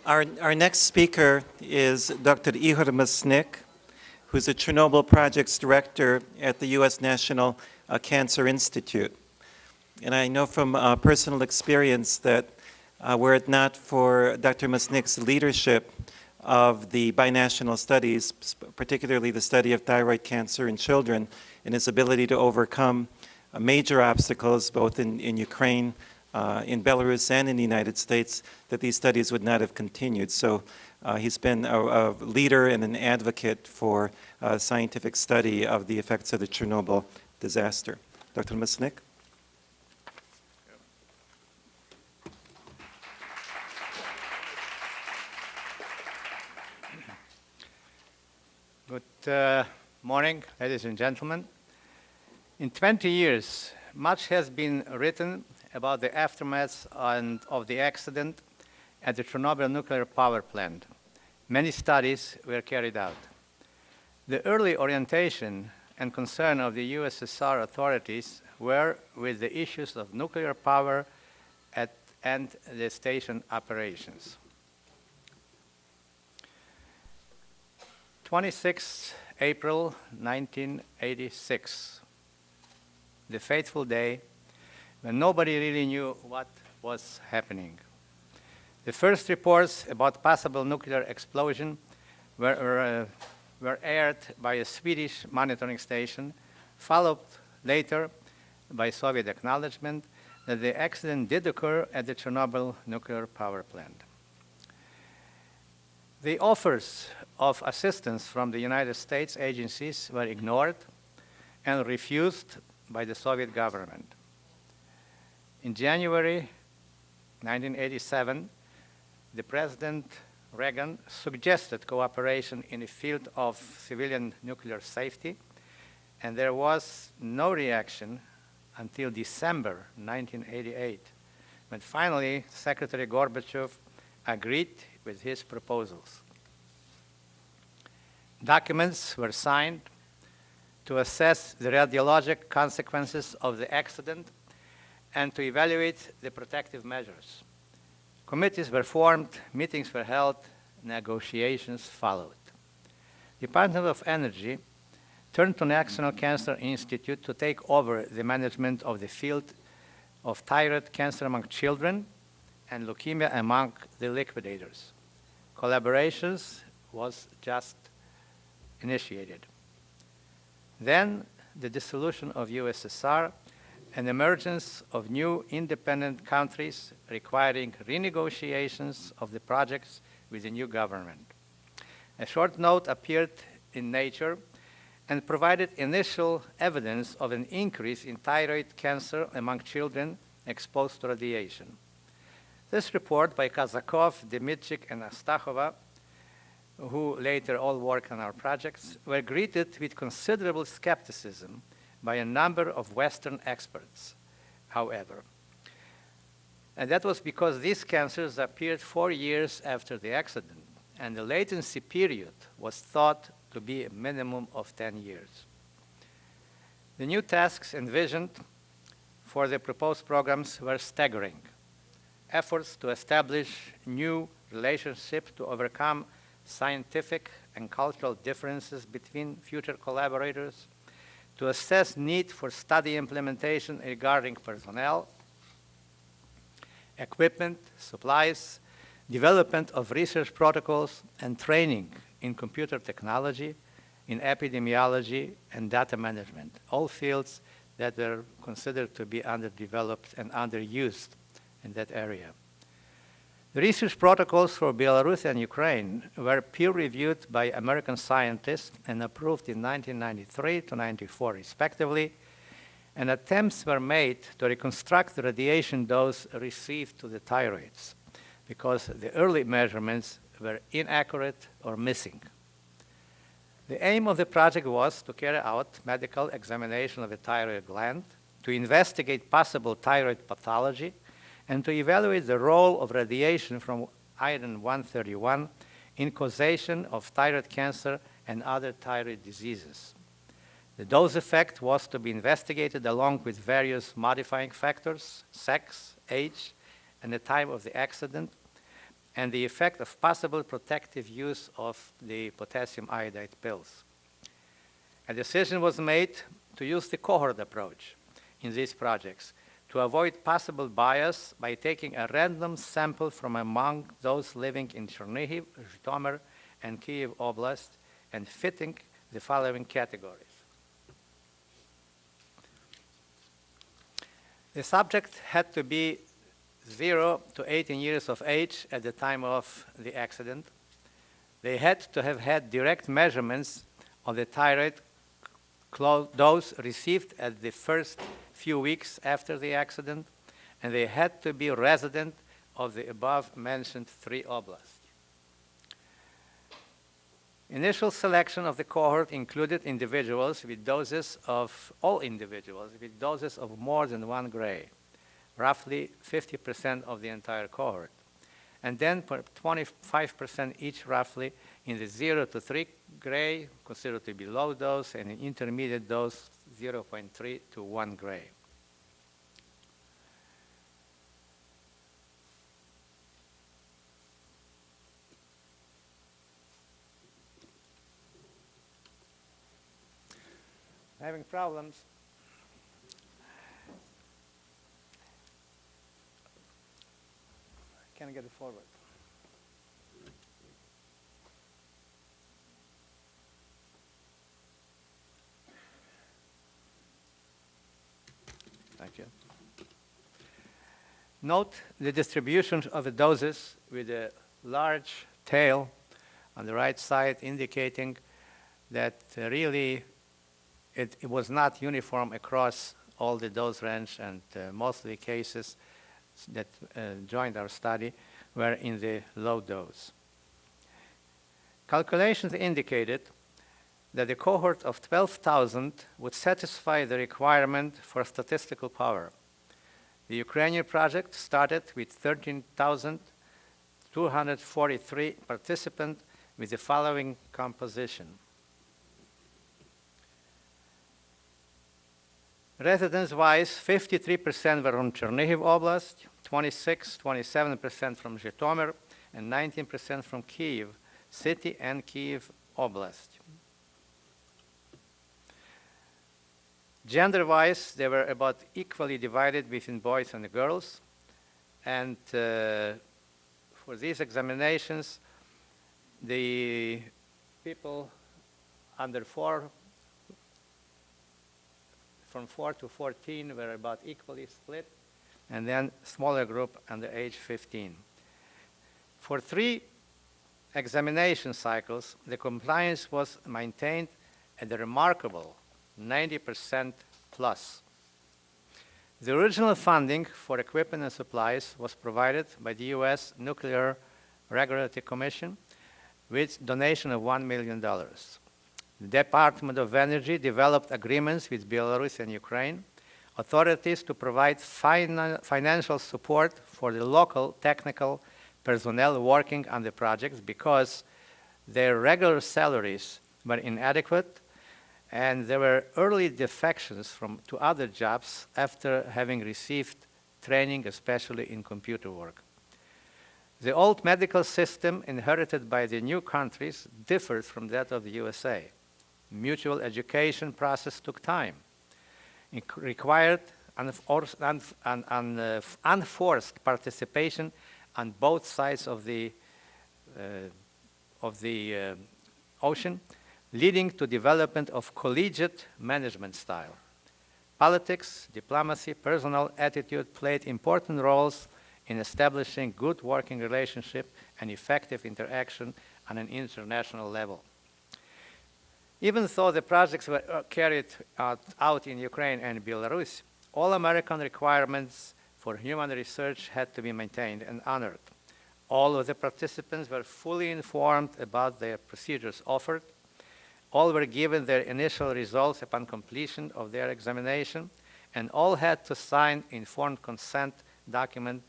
Our next speaker is Dr. Ihor Masnyk, who's a Chernobyl Projects Director at the U.S. National Cancer Institute. And I know from personal experience that were it not for Dr. Masnyk's leadership of the binational studies, particularly the study of thyroid cancer in children, and his ability to overcome major obstacles both in Ukraine, in Belarus, and in the United States, that these studies would not have continued. So he's been a leader and an advocate for scientific study of the effects of the Chernobyl disaster. Dr. Masnyk? Good morning, ladies and gentlemen. In 20 years, much has been written about the aftermath of the accident at the Chernobyl nuclear power plant. Many studies were carried out. The early orientation and concern of the USSR authorities were with the issues of nuclear power and the station operations. 26 April 1986, the fateful day when nobody really knew what was happening. The first reports about possible nuclear explosion were aired by a Swedish monitoring station, followed later by Soviet acknowledgement that the accident did occur at the Chernobyl nuclear power plant. The offers of assistance from the United States agencies were ignored and refused by the Soviet government. In January 1987, the President Reagan suggested cooperation in the field of civilian nuclear safety, and there was no reaction until December 1988, when finally Secretary Gorbachev agreed with his proposals. Documents were signed to assess the radiologic consequences of the accident and to evaluate the protective measures. Committees were formed, meetings were held, negotiations followed. The Department of Energy turned to National Cancer Institute to take over the management of the field of thyroid cancer among children and leukemia among the liquidators. Collaborations was just initiated. Then the dissolution of USSR and emergence of new independent countries requiring renegotiations of the projects with the new government. A short note appeared in Nature and provided initial evidence of an increase in thyroid cancer among children exposed to radiation. This report by Kazakov, Dmitchik, and Astachova, who later all worked on our projects, were greeted with considerable skepticism by a number of Western experts, however. And that was because these cancers appeared 4 years after the accident, and the latency period was thought to be a minimum of 10 years. The new tasks envisioned for the proposed programs were staggering. Efforts to establish new relationships to overcome scientific and cultural differences between future collaborators, to assess need for study implementation regarding personnel, equipment, supplies, development of research protocols, and training in computer technology, in epidemiology, and data management, all fields that were considered to be underdeveloped and underused in that area. The research protocols for Belarus and Ukraine were peer-reviewed by American scientists and approved in 1993 to 94 respectively, and attempts were made to reconstruct the radiation dose received to the thyroids because the early measurements were inaccurate or missing. The aim of the project was to carry out medical examination of the thyroid gland, to investigate possible thyroid pathology, and to evaluate the role of radiation from iron-131 in causation of thyroid cancer and other thyroid diseases. The dose effect was to be investigated along with various modifying factors, sex, age, and the time of the accident, and the effect of possible protective use of the potassium iodide pills. A decision was made to use the cohort approach in these projects to avoid possible bias by taking a random sample from among those living in Chernihiv, Zhytomyr, and Kyiv Oblast and fitting the following categories. The subject had to be 0 to 18 years of age at the time of the accident. They had to have had direct measurements of the thyroid dose received at the first few weeks after the accident, and they had to be resident of the above-mentioned 3 oblasts. Initial selection of the cohort included individuals with doses of, all individuals with doses of more than 1 gray, roughly 50% of the entire cohort, and then 25% each roughly in the 0 to 3 gray, considered to be low dose, and an intermediate dose 0.3 to 1 gray. Having problems. Can I get it forward? Thank you. Note the distribution of the doses with a large tail on the right side indicating that really it was not uniform across all the dose range, and most of the cases that joined our study were in the low dose. Calculations indicated that the cohort of 12,000 would satisfy the requirement for statistical power. The Ukrainian project started with 13,243 participants with the following composition. Residence-wise, 53% were from Chernihiv Oblast, 27% from Zhytomyr, and 19% from Kyiv City and Kyiv Oblast. Gender-wise, they were about equally divided between boys and girls, and for these examinations, the people under 4, from 4 to 14 were about equally split, and then smaller group under age 15. For 3 examination cycles, the compliance was maintained at a remarkable 90% plus. The original funding for equipment and supplies was provided by the US Nuclear Regulatory Commission with donation of $1 million. The Department of Energy developed agreements with Belarus and Ukraine authorities to provide financial support for the local technical personnel working on the projects because their regular salaries were inadequate, and there were early defections to other jobs after having received training, especially in computer work. The old medical system inherited by the new countries differed from that of the USA. Mutual education process took time. It required unforced participation on both sides of the ocean, leading to development of collegiate management style. Politics, diplomacy, personal attitude played important roles in establishing good working relationship and effective interaction on an international level. Even though the projects were carried out in Ukraine and Belarus, all American requirements for human research had to be maintained and honored. All of the participants were fully informed about their procedures offered. All were given their initial results upon completion of their examination, and all had to sign informed consent document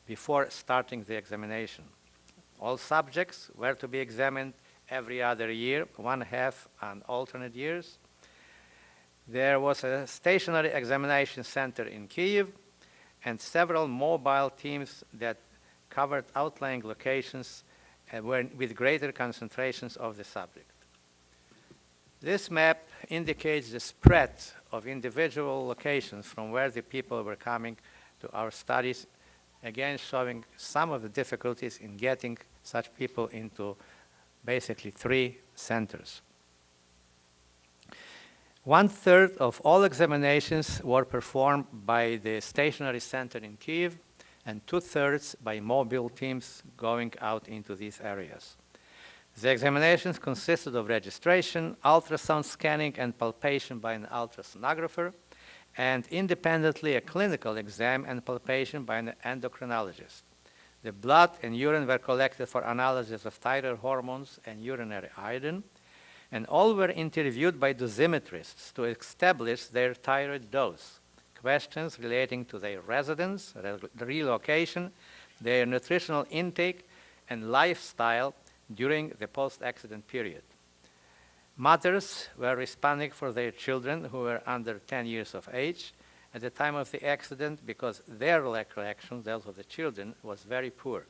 before starting the examination. All subjects were to be examined every other year, 1/2 on alternate years. There was a stationary examination center in Kyiv and several mobile teams that covered outlying locations with greater concentrations of the subject. This map indicates the spread of individual locations from where the people were coming to our studies, again showing some of the difficulties in getting such people into basically 3 centers. 1/3 of all examinations were performed by the stationary center in Kyiv, and 2/3 by mobile teams going out into these areas. The examinations consisted of registration, ultrasound scanning, and palpation by an ultrasonographer, and independently a clinical exam and palpation by an endocrinologist. The blood and urine were collected for analysis of thyroid hormones and urinary iodine, and all were interviewed by dosimetrists to establish their thyroid dose. Questions relating to their residence, relocation, their nutritional intake, and lifestyle during the post-accident period. Mothers were responding for their children who were under 10 years of age at the time of the accident because their recollection, those of the children, was very poor.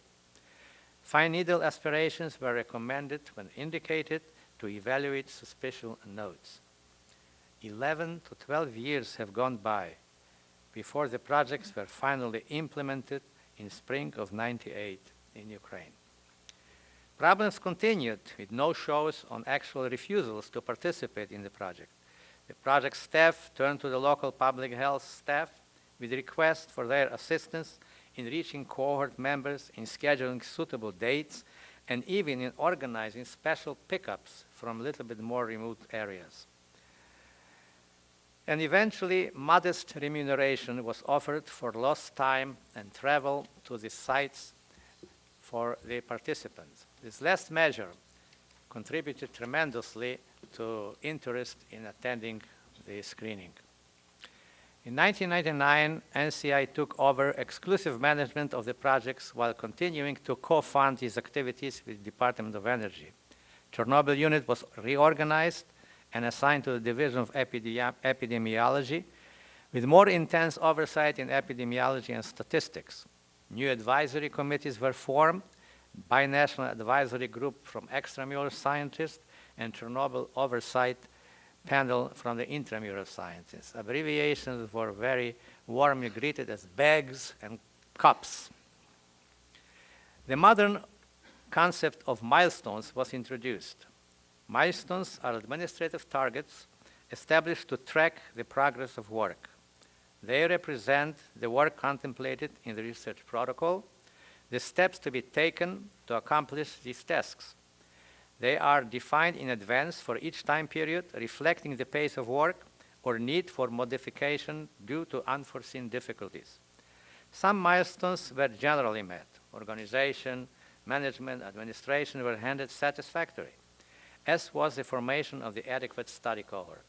Fine needle aspirations were recommended when indicated to evaluate suspicious notes. 11 to 12 years have gone by before the projects were finally implemented in spring of '98 in Ukraine. Problems continued with no-shows on actual refusals to participate in the project. The project staff turned to the local public health staff with requests for their assistance in reaching cohort members, in scheduling suitable dates, and even in organizing special pickups from a little bit more remote areas. And eventually, modest remuneration was offered for lost time and travel to the sites for the participants. This last measure contributed tremendously to interest in attending the screening. In 1999, NCI took over exclusive management of the projects while continuing to co-fund these activities with the Department of Energy. Chornobyl unit was reorganized and assigned to the Division of Epidemiology with more intense oversight in epidemiology and statistics. New advisory committees were formed, binational advisory group from extramural scientists, and Chernobyl oversight panel from the intramural scientists. Abbreviations were very warmly greeted as BAGS and COPS. The modern concept of milestones was introduced. Milestones are administrative targets established to track the progress of work. They represent the work contemplated in the research protocol, the steps to be taken to accomplish these tasks. They are defined in advance for each time period, reflecting the pace of work or need for modification due to unforeseen difficulties. Some milestones were generally met. Organization, management, administration were handled satisfactorily, as was the formation of the adequate study cohort.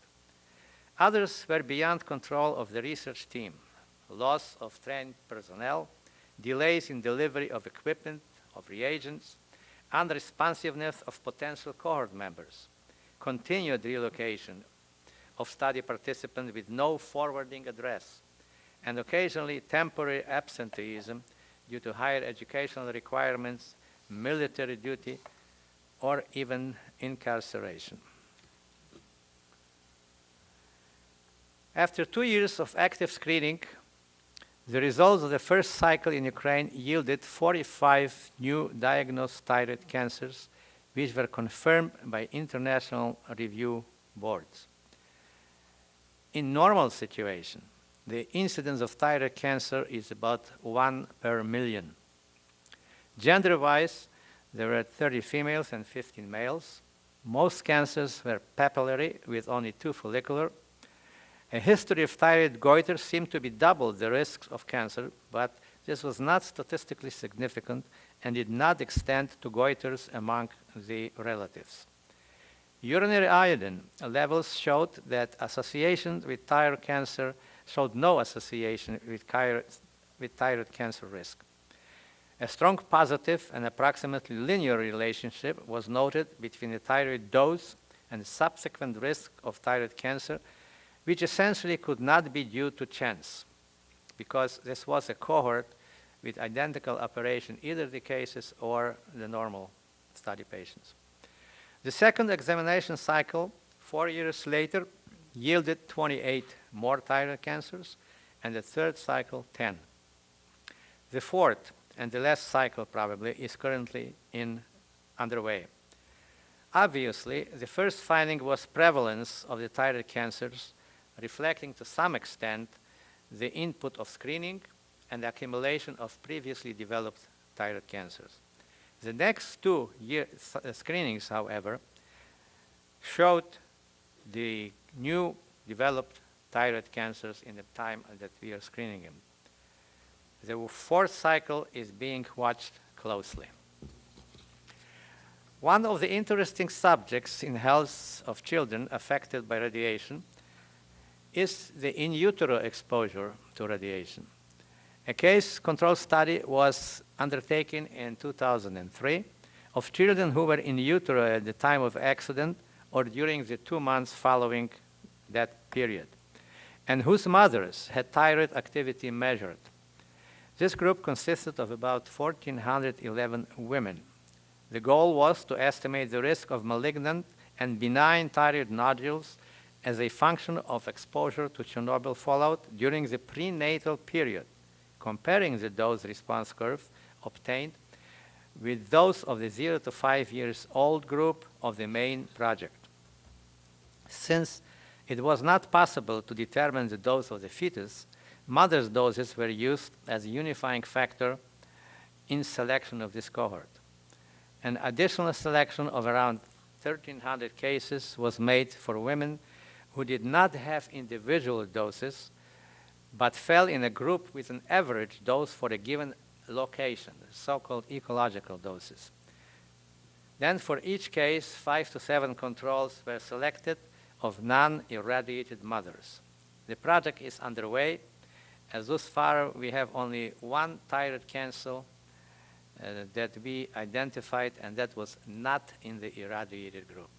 Others were beyond control of the research team. Loss of trained personnel, delays in delivery of equipment, of reagents, unresponsiveness of potential cohort members, continued relocation of study participants with no forwarding address, and occasionally temporary absenteeism due to higher educational requirements, military duty, or even incarceration. After 2 years of active screening, the results of the first cycle in Ukraine yielded 45 new diagnosed thyroid cancers, which were confirmed by international review boards. In normal situation, the incidence of thyroid cancer is about 1 per million. Gender-wise, there were 30 females and 15 males. Most cancers were papillary, with only 2 follicular. A history of thyroid goiter seemed to be double the risks of cancer, but this was not statistically significant and did not extend to goiters among the relatives. Urinary iodine levels showed that association with thyroid cancer showed no association with thyroid cancer risk. A strong positive and approximately linear relationship was noted between the thyroid dose and subsequent risk of thyroid cancer, which essentially could not be due to chance, because this was a cohort with identical operation, either the cases or the normal study patients. The second examination cycle, 4 years later, yielded 28 more thyroid cancers, and the third cycle, 10. The fourth and the last cycle probably is currently underway. Obviously, the first finding was prevalence of the thyroid cancers, reflecting to some extent the input of screening and the accumulation of previously developed thyroid cancers. The next two screenings, however, showed the new developed thyroid cancers in the time that we are screening them. The fourth cycle is being watched closely. One of the interesting subjects in health of children affected by radiation is the in utero exposure to radiation. A case control study was undertaken in 2003 of children who were in utero at the time of accident or during the 2 months following that period, and whose mothers had thyroid activity measured. This group consisted of about 1,411 women. The goal was to estimate the risk of malignant and benign thyroid nodules as a function of exposure to Chernobyl fallout during the prenatal period, comparing the dose-response curve obtained with those of the 0 to 5 years old group of the main project. Since it was not possible to determine the dose of the fetus, mother's doses were used as a unifying factor in selection of this cohort. An additional selection of around 1,300 cases was made for women who did not have individual doses, but fell in a group with an average dose for a given location, so-called ecological doses. Then for each case, 5 to 7 controls were selected of non-irradiated mothers. The project is underway, as thus far we have only one thyroid cancer that we identified, and that was not in the irradiated group.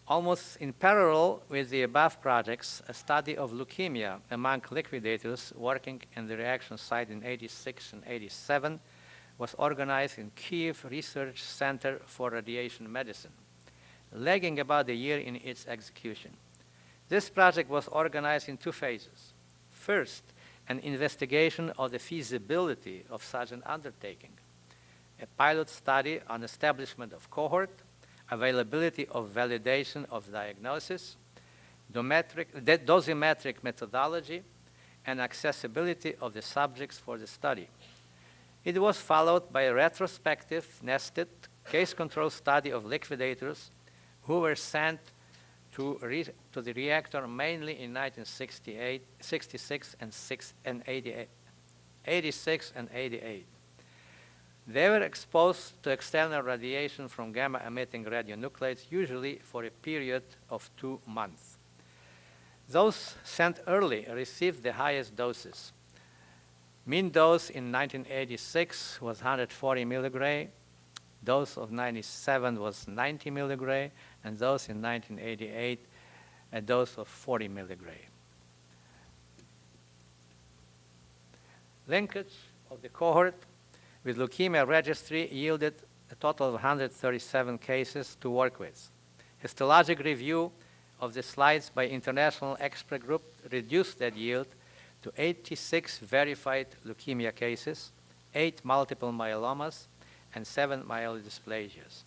Almost in parallel with the above projects, a study of leukemia among liquidators working in the reaction site in 86 and 87 was organized in Kyiv Research Center for Radiation Medicine, lagging about a year in its execution. This project was organized in 2 phases. First, an investigation of the feasibility of such an undertaking, a pilot study on establishment of cohort, availability of validation of diagnosis, dosimetric methodology, and accessibility of the subjects for the study. It was followed by a retrospective, nested, case-control study of liquidators who were sent to the reactor mainly in 1966 and 86 and 88. They were exposed to external radiation from gamma-emitting radionuclides, usually for a period of 2 months. Those sent early received the highest doses. Mean dose in 1986 was 140 milligray, dose of 97 was 90 milligray, and dose in 1988 a dose of 40 milligray. Linkage of the cohort with leukemia registry yielded a total of 137 cases to work with. Histologic review of the slides by international expert group reduced that yield to 86 verified leukemia cases, 8 multiple myelomas, and 7 myelodysplasias.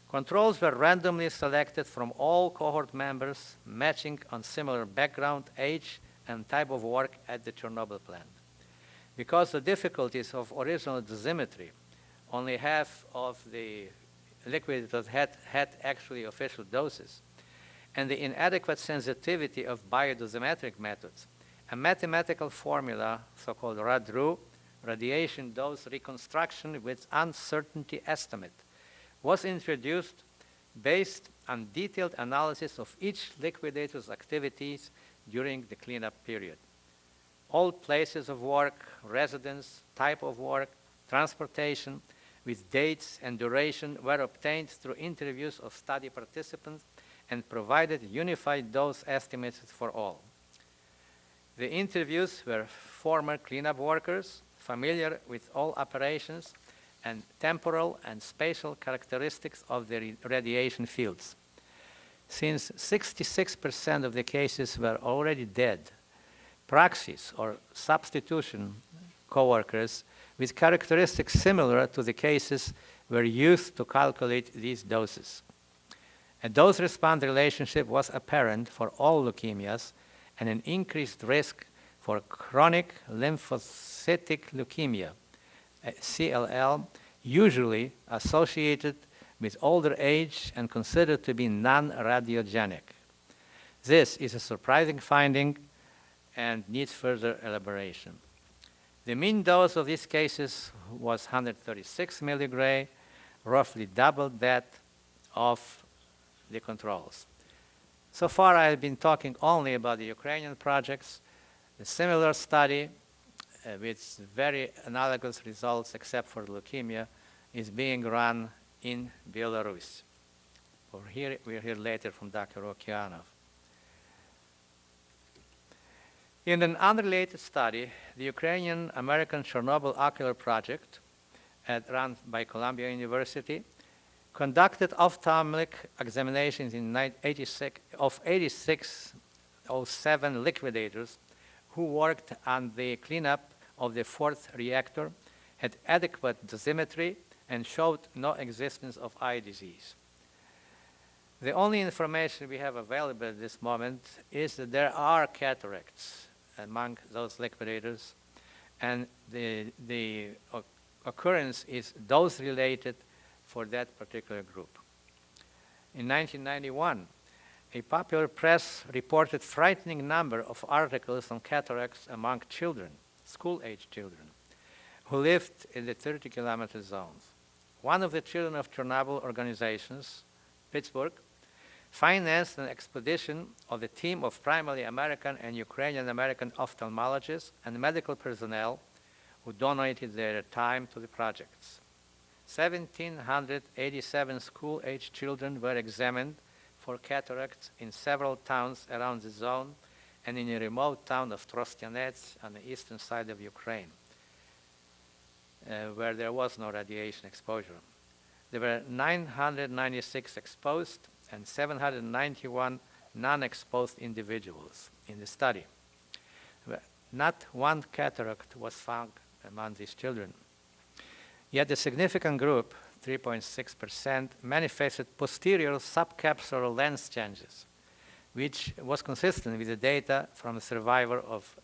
Controls were randomly selected from all cohort members, matching on similar background, age, and type of work at the Chernobyl plant. Because the difficulties of original dosimetry, only half of the liquidators had actually official doses, and the inadequate sensitivity of biodosimetric methods, a mathematical formula, so-called RADRU, radiation dose reconstruction with uncertainty estimate, was introduced based on detailed analysis of each liquidator's activities during the cleanup period. All places of work, residence, type of work, transportation, with dates and duration were obtained through interviews of study participants and provided unified dose estimates for all. The interviews were former cleanup workers, familiar with all operations and temporal and spatial characteristics of the radiation fields. Since 66% of the cases were already dead, praxis or substitution coworkers with characteristics similar to the cases were used to calculate these doses. A dose-response relationship was apparent for all leukemias and an increased risk for chronic lymphocytic leukemia, CLL, usually associated with older age and considered to be non-radiogenic. This is a surprising finding and needs further elaboration. The mean dose of these cases was 136 milligray, roughly double that of the controls. So far, I have been talking only about the Ukrainian projects. A similar study with very analogous results, except for leukemia, is being run in Belarus. We'll hear later from Dr. Okeanov. In an unrelated study, the Ukrainian-American Chornobyl Ocular Project, run by Columbia University, conducted ophthalmic examinations in 8607 liquidators who worked on the cleanup of the fourth reactor, had adequate dosimetry, and showed no existence of eye disease. The only information we have available at this moment is that there are cataracts among those liquidators, and the occurrence is dose-related for that particular group. In 1991, a popular press reported frightening number of articles on cataracts among children, school-age children, who lived in the 30-kilometer zones. One of the Children of Chernobyl organizations, Pittsburgh, financed an expedition of the team of primarily American and Ukrainian-American ophthalmologists and medical personnel who donated their time to the projects. 1,787 school-age children were examined for cataracts in several towns around the zone and in a remote town of Trostianets on the eastern side of Ukraine, where there was no radiation exposure. There were 996 exposed and 791 non-exposed individuals in the study. Not one cataract was found among these children. Yet a significant group, 3.6%, manifested posterior subcapsular lens changes, which was consistent with the data from the survivor of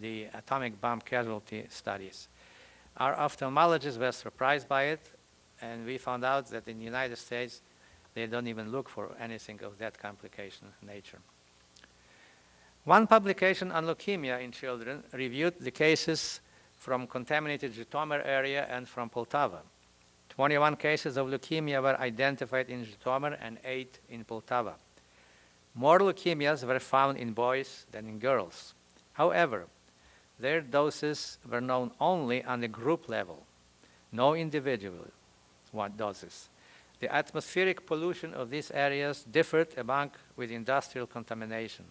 the atomic bomb casualty studies. Our ophthalmologists were surprised by it, and we found out that in the United States, they don't even look for anything of that complication nature. One publication on leukemia in children reviewed the cases from contaminated Zhytomyr area and from Poltava. 21 cases of leukemia were identified in Zhytomyr and 8 in Poltava. More leukemias were found in boys than in girls. However, their doses were known only on the group level, no individual doses. The atmospheric pollution of these areas differed with industrial contamination,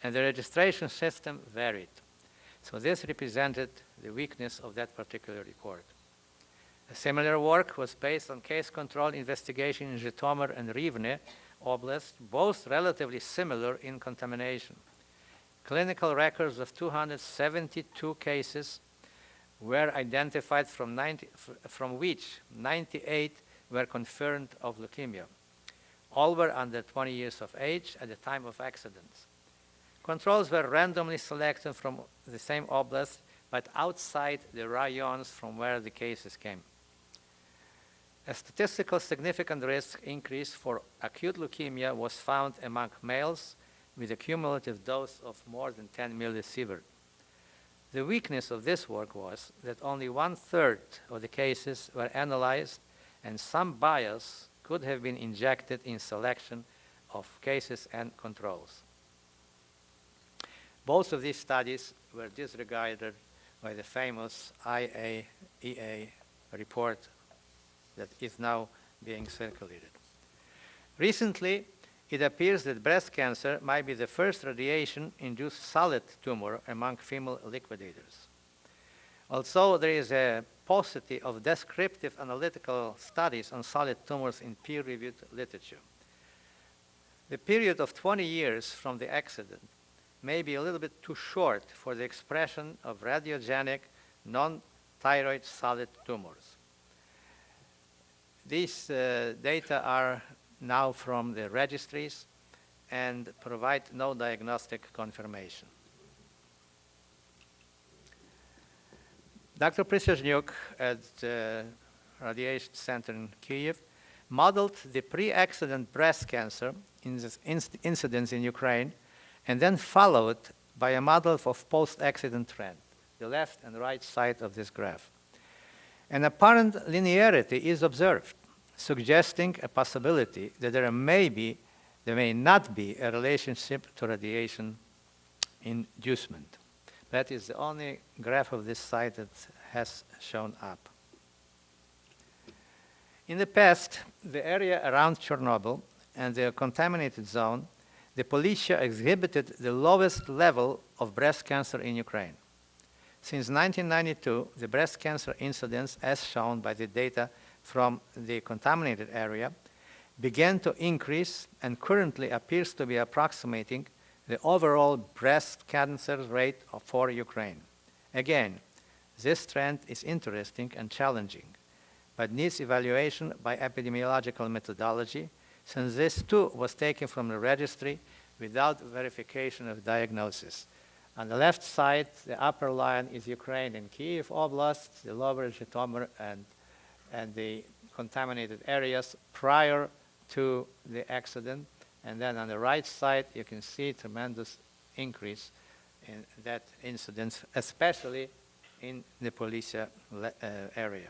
and the registration system varied. So this represented the weakness of that particular report. A similar work was based on case control investigation in Zhytomyr and Rivne Oblast, both relatively similar in contamination. Clinical records of 272 cases were identified, from which 98 were confirmed of leukemia. All were under 20 years of age at the time of accidents. Controls were randomly selected from the same oblast, but outside the rayons from where the cases came. A statistical significant risk increase for acute leukemia was found among males with a cumulative dose of more than 10 millisievert. The weakness of this work was that only 1/3 of the cases were analyzed, and some bias could have been injected in selection of cases and controls. Both of these studies were disregarded by the famous IAEA report that is now being circulated. Recently, it appears that breast cancer might be the first radiation-induced solid tumor among female liquidators. Also, there is a paucity of descriptive analytical studies on solid tumors in peer-reviewed literature. The period of 20 years from the accident may be a little bit too short for the expression of radiogenic non-thyroid solid tumors. These data are now from the registries and provide no diagnostic confirmation. Dr. Prisezhnuk at the Radiation Center in Kyiv modeled the pre-accident breast cancer incidence in Ukraine and then followed by a model of post-accident trend, the left and right side of this graph. An apparent linearity is observed, suggesting a possibility that there may not be a relationship to radiation inducement. That is the only graph of this site that has shown up. In the past, the area around Chernobyl and the contaminated zone, the Policia exhibited the lowest level of breast cancer in Ukraine. Since 1992, the breast cancer incidence, as shown by the data from the contaminated area, began to increase and currently appears to be approximating the overall breast cancer rate for Ukraine. Again, this trend is interesting and challenging, but needs evaluation by epidemiological methodology, since this too was taken from the registry without verification of diagnosis. On the left side, the upper line is Ukraine and Kyiv Oblast, the lower Zhytomyr and the contaminated areas prior to the accident. And then on the right side, you can see tremendous increase in that incidence, especially in the Policia area.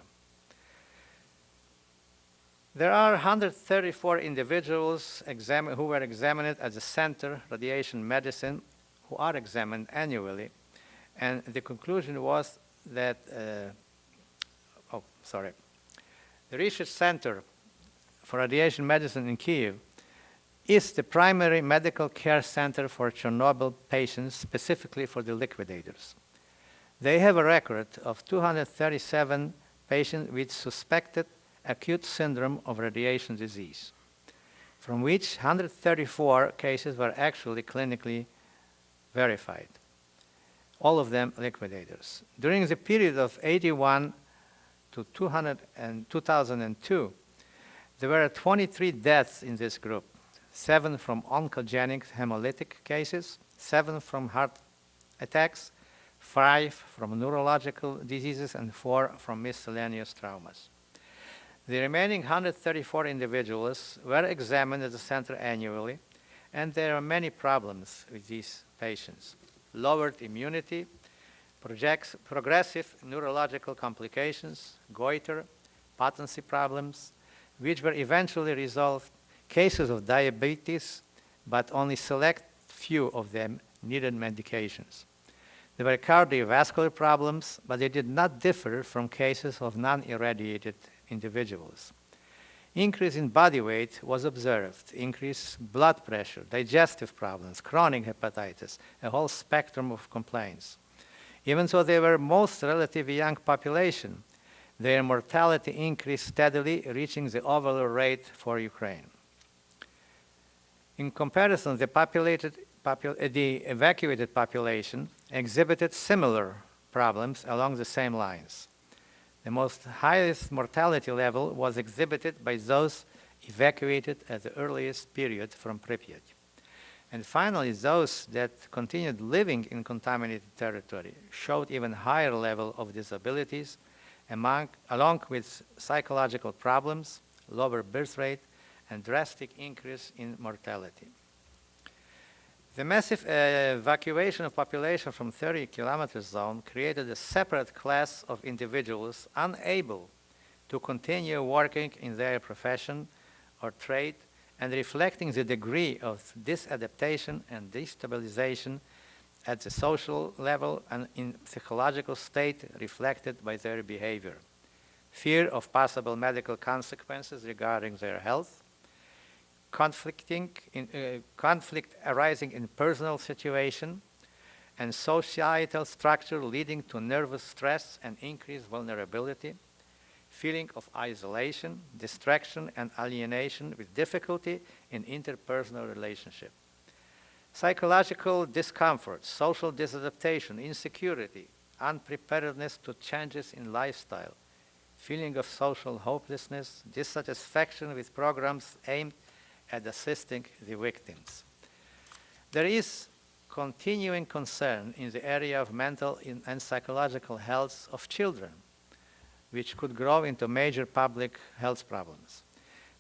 There are 134 individuals who were examined at the Center Radiation Medicine, who are examined annually, and the conclusion was that, the Research Center for Radiation Medicine in Kyiv is the primary medical care center for Chernobyl patients, specifically for the liquidators. They have a record of 237 patients with suspected acute syndrome of radiation disease, from which 134 cases were actually clinically verified, all of them liquidators. During the period of 81 to 2002, there were 23 deaths in this group, 7 from oncogenic hemolytic cases, 7 from heart attacks, 5 from neurological diseases, and 4 from miscellaneous traumas. The remaining 134 individuals were examined at the center annually, and there are many problems with these patients. Lowered immunity, progressive neurological complications, goiter, patency problems, which were eventually resolved, cases of diabetes, but only select few of them needed medications. There were cardiovascular problems, but they did not differ from cases of non-irradiated individuals. Increase in body weight was observed, increased blood pressure, digestive problems, chronic hepatitis, a whole spectrum of complaints. Even though they were most relatively young population, their mortality increased steadily, reaching the overall rate for Ukraine. In comparison, the evacuated population exhibited similar problems along the same lines. The highest mortality level was exhibited by those evacuated at the earliest period from Pripyat. And finally, those that continued living in contaminated territory showed even higher level of disabilities, along with psychological problems, lower birth rate, and drastic increase in mortality. The massive evacuation of population from 30-kilometer zone created a separate class of individuals unable to continue working in their profession or trade, and reflecting the degree of disadaptation and destabilization at the social level and in psychological state reflected by their behavior. Fear of possible medical consequences regarding their health, conflict arising in personal situation, and societal structure leading to nervous stress and increased vulnerability, feeling of isolation, distraction, and alienation with difficulty in interpersonal relationship. Psychological discomfort, social disadaptation, insecurity, unpreparedness to changes in lifestyle, feeling of social hopelessness, dissatisfaction with programs aimed at assisting the victims. There is continuing concern in the area of mental and psychological health of children, which could grow into major public health problems.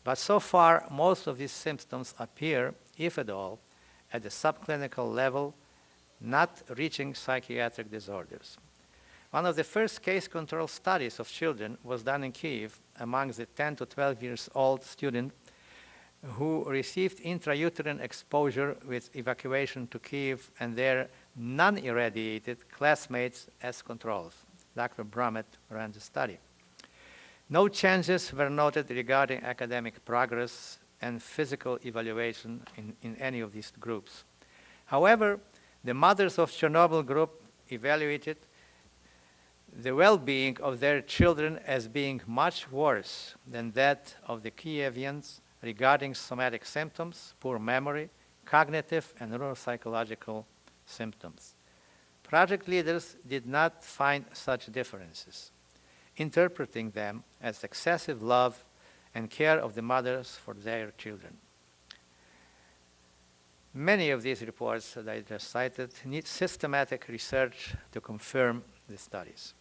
But so far, most of these symptoms appear, if at all, at the subclinical level, not reaching psychiatric disorders. One of the first case control studies of children was done in Kyiv among the 10 to 12 years old students who received intrauterine exposure with evacuation to Kyiv and their non-irradiated classmates as controls. Dr. Brummett ran the study. No changes were noted regarding academic progress and physical evaluation in any of these groups. However, the mothers of Chernobyl group evaluated the well-being of their children as being much worse than that of the Kievians regarding somatic symptoms, poor memory, cognitive and neuropsychological symptoms. Project leaders did not find such differences, interpreting them as excessive love and care of the mothers for their children. Many of these reports that I just cited need systematic research to confirm the studies.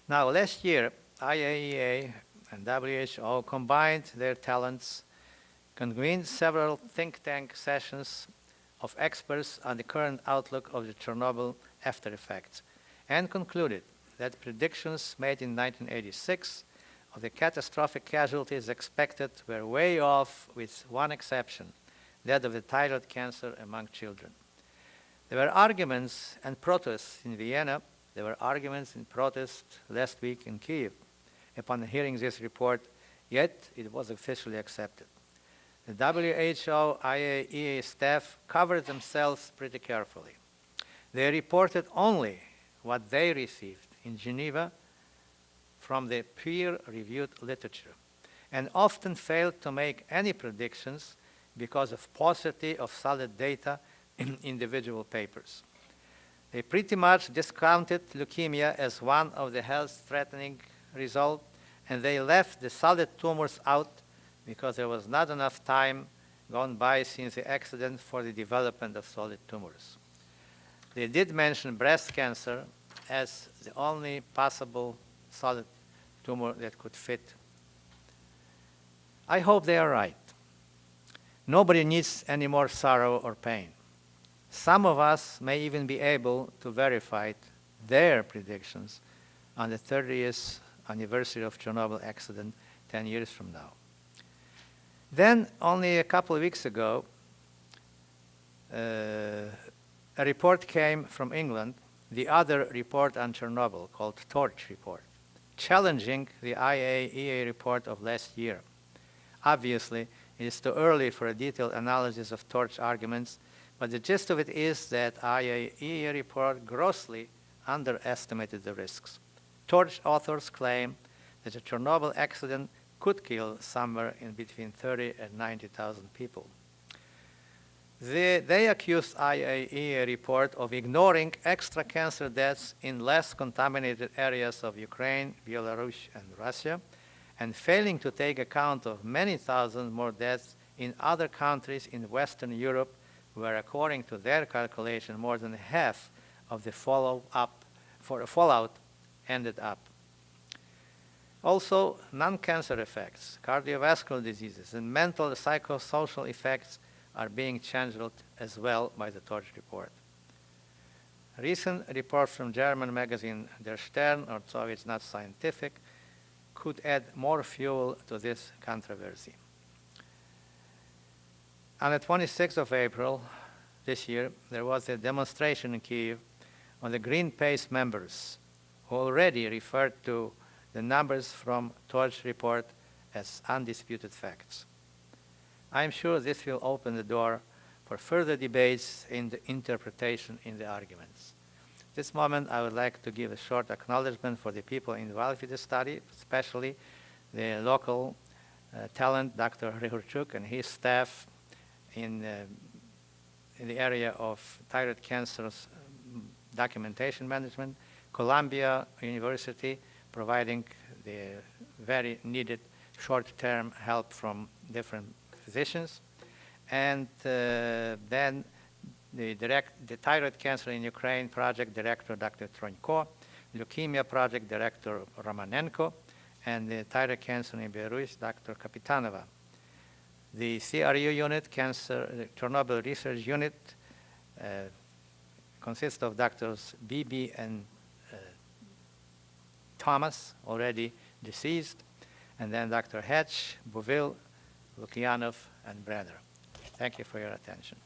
Now, last year, IAEA and WHO combined their talents, convened several think tank sessions of experts on the current outlook of the Chernobyl after effects, and concluded that predictions made in 1986 of the catastrophic casualties expected were way off, with one exception, that of the thyroid cancer among children. There were arguments and protests in Vienna. There were arguments and protests last week in Kyiv upon hearing this report, yet it was officially accepted. The WHO IAEA staff covered themselves pretty carefully. They reported only what they received in Geneva from the peer-reviewed literature, and often failed to make any predictions because of paucity of solid data in individual papers. They pretty much discounted leukemia as one of the health-threatening results, and they left the solid tumors out because there was not enough time gone by since the accident for the development of solid tumors. They did mention breast cancer as the only possible solid tumor that could fit. I hope they are right. Nobody needs any more sorrow or pain. Some of us may even be able to verify their predictions on the 30th anniversary of Chernobyl accident 10 years from now. Then, only a couple of weeks ago, a report came from England, the other report on Chernobyl, called Torch Report, challenging the IAEA report of last year. Obviously, it is too early for a detailed analysis of Torch arguments, but the gist of it is that IAEA report grossly underestimated the risks. Torch authors claim that the Chernobyl accident could kill somewhere in between 30 and 90,000 people. They accused IAEA report of ignoring extra cancer deaths in less contaminated areas of Ukraine, Belarus, and Russia, and failing to take account of many thousand more deaths in other countries in Western Europe, where, according to their calculation, more than half of the fallout ended up. Also, non-cancer effects, cardiovascular diseases, and mental and psychosocial effects are being channeled as well by the Torch report. A recent report from German magazine Der Stern, although it's not scientific, could add more fuel to this controversy. On the 26th of April this year, there was a demonstration in Kyiv on the Greenpeace members who already referred to the numbers from Torch report as undisputed facts. I'm sure this will open the door for further debates in the interpretation in the arguments. At this moment, I would like to give a short acknowledgement for the people involved with the study, especially the local talent, Dr. Ihor and his staff in the area of thyroid cancer's documentation management, Columbia University providing the very needed short-term help from different physicians, and then the Thyroid Cancer in Ukraine Project Director, Dr. Tronko, Leukemia Project Director, Romanenko, and the Thyroid Cancer in Belarus, Dr. Kapitanova. The CRU unit, the Chernobyl Research Unit, consists of Drs. Beebe and Thomas, already deceased, and then Dr. Hedge, Bouville, Lukyanov, and Brenner. Thank you for your attention.